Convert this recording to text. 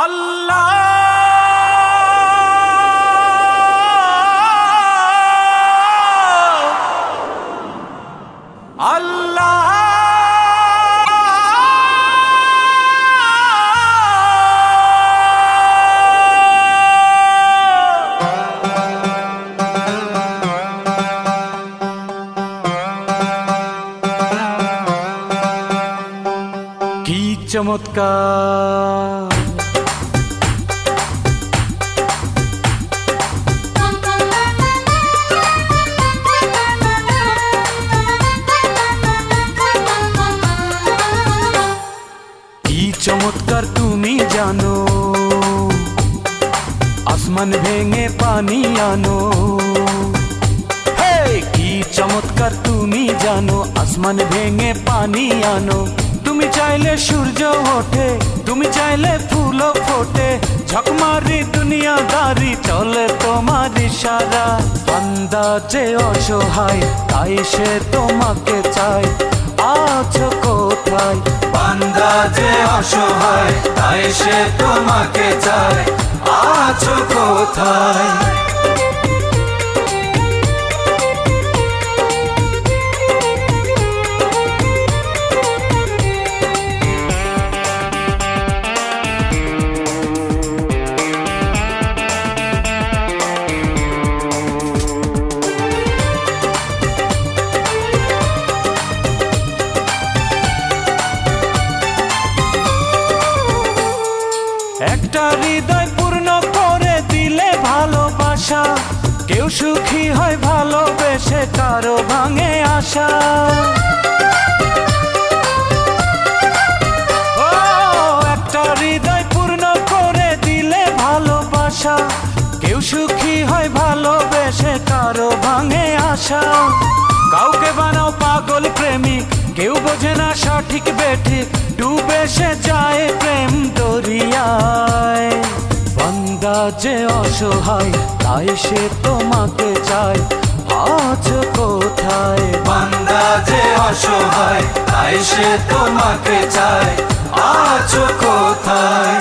আল্লাহ আল্লাহ কি চমৎকার চমৎকার তুমি জানো, আসমান ভেঙে পানি আনো। হে কি চমৎকার তুমি জানো, আসমান ভেঙে পানি আনো। তুমি চাইলে সূর্য ওঠে, তুমি চাইলে ফুলও ফোটে। ঝকমারি দুনিয়াদারি চলে তোমার ইশারা। বান্দা যে অসহায় তাই সে তোমাকে চায়, আছো কোথায়? বান্দা যে অসহায় তাই সে তোমাকে চায়, আছো কোথায়? একটা হৃদয় পূর্ণ করে দিলে ভালোবাসা, কেউ সুখী হয় ভালোবেসে, কারো ভাঙে আশা। ও একটা হৃদয় পূর্ণ করে দিলে ভালোবাসা, কেউ সুখী হয় ভালোবেসে, কারো ভাঙে আশা। কাউকে বানাও পাগল প্রেমিক, কেউ বোঝে না সঠিক বেঠিক, ডুবে সে যায় প্রেম দরিয়ায়। বান্দা যে অসহায় তাই সে তোমাকে চায়, আছো কোথায়? বান্দা যে অসহায় তাই সে তোমাকে চায়, আছো কোথায়?